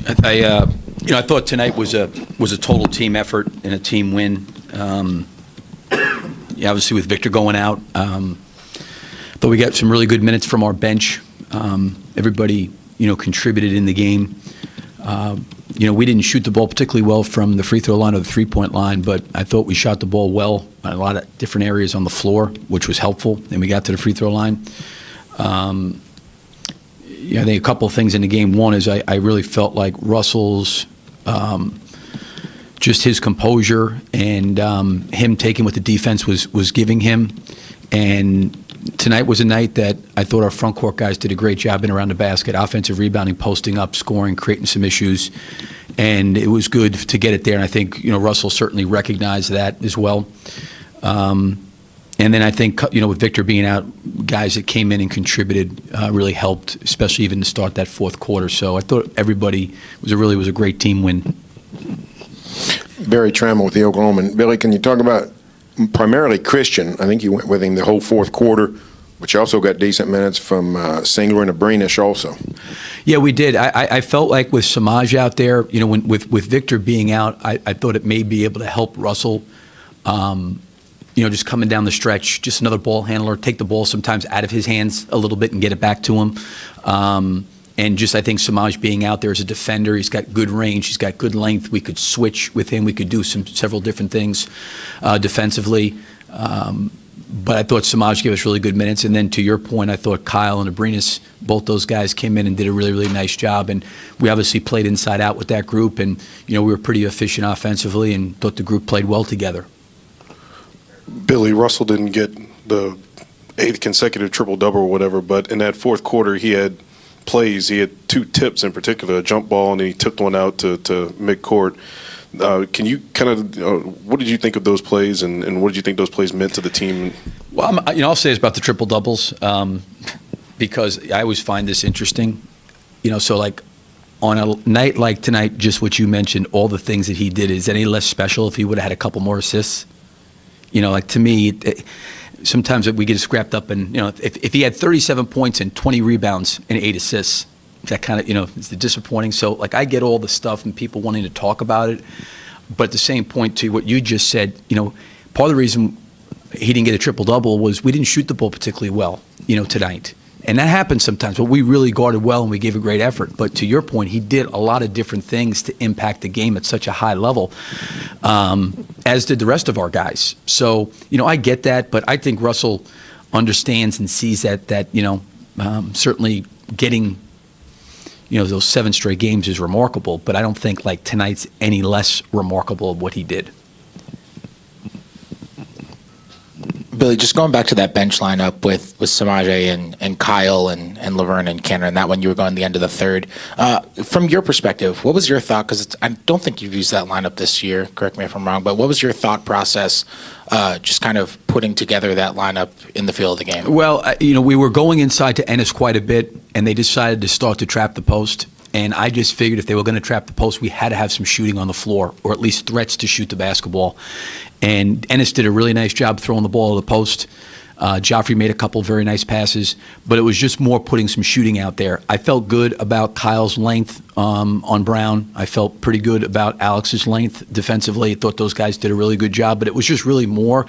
I thought tonight was a total team effort and a team win. Obviously, with Victor going out, thought we got some really good minutes from our bench. Everybody, contributed in the game. We didn't shoot the ball particularly well from the free throw line or the three-point line, but I thought we shot the ball well in a lot of different areas on the floor, which was helpful. Then we got to the free throw line. I think a couple of things in the game. One is I really felt like Russell's just his composure and him taking what the defense was giving him. And tonight was a night that I thought our front court guys did a great job in around the basket, offensive rebounding, posting up, scoring, creating some issues. And it was good to get it there. And I think, Russell certainly recognized that as well. And then I think, with Victor being out, guys that came in and contributed really helped, especially even to start that fourth quarter. So I thought everybody was a great team win. Barry Trammell with the Oklahoman. Billy, can you talk about primarily Christian? I think you went with him the whole fourth quarter, but you also got decent minutes from Singler and Abrinish also. Yeah, we did. I felt like with Samaj out there, with Victor being out, I thought it may be able to help Russell. Just coming down the stretch, just another ball handler, take the ball sometimes out of his hands a little bit and get it back to him. And just I think Samaj being out there as a defender, he's got good range, he's got good length. We could switch with him. We could do several different things defensively. But I thought Samaj gave us really good minutes. And then to your point, I thought Kyle and Abrinish, both those guys came in and did a really, really nice job. And we obviously played inside out with that group. And, we were pretty efficient offensively and thought the group played well together. Billy, Russell didn't get the 8th consecutive triple-double or whatever, but in that fourth quarter he had plays. He had 2 tips in particular, a jump ball, and he tipped one out to midcourt. Can you kind of what did you think of those plays, and what did you think those plays meant to the team? Well, I'll say it's about the triple-doubles because I always find this interesting. So like on a night like tonight, just what you mentioned, all the things that he did, is any less special if he would have had a couple more assists? To me, sometimes we get scrapped up, and if he had 37 points and 20 rebounds and 8 assists, that kind of is disappointing. So I get all the stuff and people wanting to talk about it, but at the same point to what you just said, part of the reason he didn't get a triple double was we didn't shoot the ball particularly well, tonight. And that happens sometimes, but we really guarded well and we gave a great effort. But to your point, he did a lot of different things to impact the game at such a high level, as did the rest of our guys. So, I get that, but I think Russell understands and sees that certainly getting, those 7 straight games is remarkable, but I don't think like tonight's any less remarkable of what he did. Billy, just going back to that bench lineup with Samaje and Kyle and Laverne and Cannon, and that one you were going the end of the third. From your perspective, what was your thought? Because I don't think you've used that lineup this year. Correct me if I'm wrong, but what was your thought process just kind of putting together that lineup in the feel of the game? Well, we were going inside to Ennis quite a bit, and they decided to start to trap the post. And I just figured if they were going to trap the post, we had to have some shooting on the floor, or at least threats to shoot the basketball. And Ennis did a really nice job throwing the ball to the post. Joffrey made a couple very nice passes, but it was just more putting some shooting out there. I felt good about Kyle's length on Brown. I felt pretty good about Alex's length defensively. I thought those guys did a really good job, but it was just really more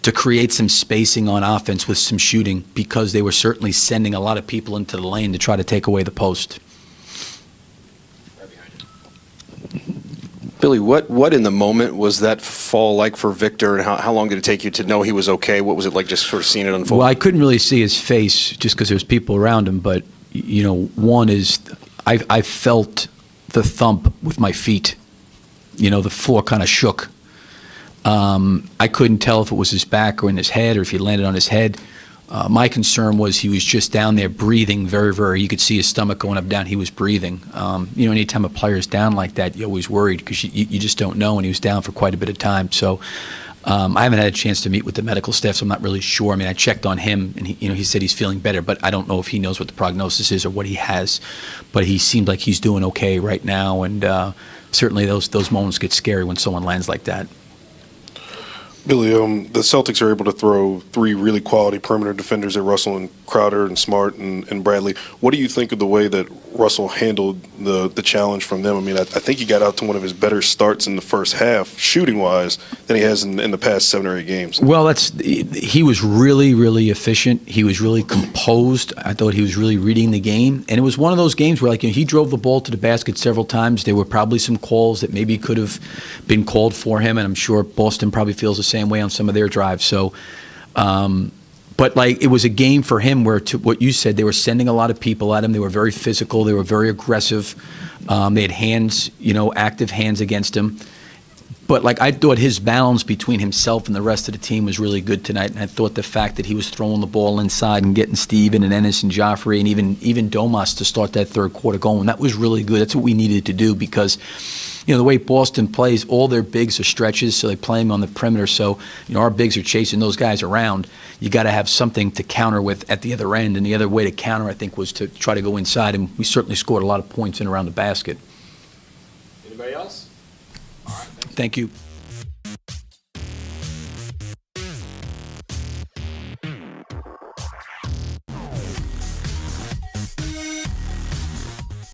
to create some spacing on offense with some shooting, because they were certainly sending a lot of people into the lane to try to take away the post. Billy, what in the moment was that fall like for Victor, and how long did it take you to know he was okay? What was it like just sort of seeing it unfold? Well, I couldn't really see his face just because there was people around him, but, one is I felt the thump with my feet. The floor kind of shook. I couldn't tell if it was his back or in his head or if he landed on his head. My concern was he was just down there breathing very, very, you could see his stomach going up, down, he was breathing. Anytime a player's down like that, you're always worried because you just don't know, and he was down for quite a bit of time. So I haven't had a chance to meet with the medical staff, so I'm not really sure. I mean, I checked on him, and he said he's feeling better, but I don't know if he knows what the prognosis is or what he has. But he seemed like he's doing okay right now, and certainly those moments get scary when someone lands like that. Billy, the Celtics are able to throw 3 really quality perimeter defenders at Russell and Crowder and Smart and Bradley. What do you think of the way that Russell handled the challenge from them? I mean, I think he got out to one of his better starts in the first half, shooting-wise, than he has in the past 7 or 8 games. Well, he was really, really efficient. He was really composed. I thought he was really reading the game. And it was one of those games where, like, he drove the ball to the basket several times. There were probably some calls that maybe could have been called for him, and I'm sure Boston probably feels the same way on some of their drives. So, but like, it was a game for him where, to what you said, they were sending a lot of people at him. They were very physical. They were very aggressive. They had hands, active hands against him. But like, I thought his balance between himself and the rest of the team was really good tonight. And I thought the fact that he was throwing the ball inside and getting Steven and Ennis and Joffrey and even Domas to start that third quarter going, that was really good. That's what we needed to do because, the way Boston plays, all their bigs are stretches, so they play them on the perimeter. So, our bigs are chasing those guys around. You got to have something to counter with at the other end. And the other way to counter, I think, was to try to go inside. And we certainly scored a lot of points in around the basket. Anybody else? Thank you.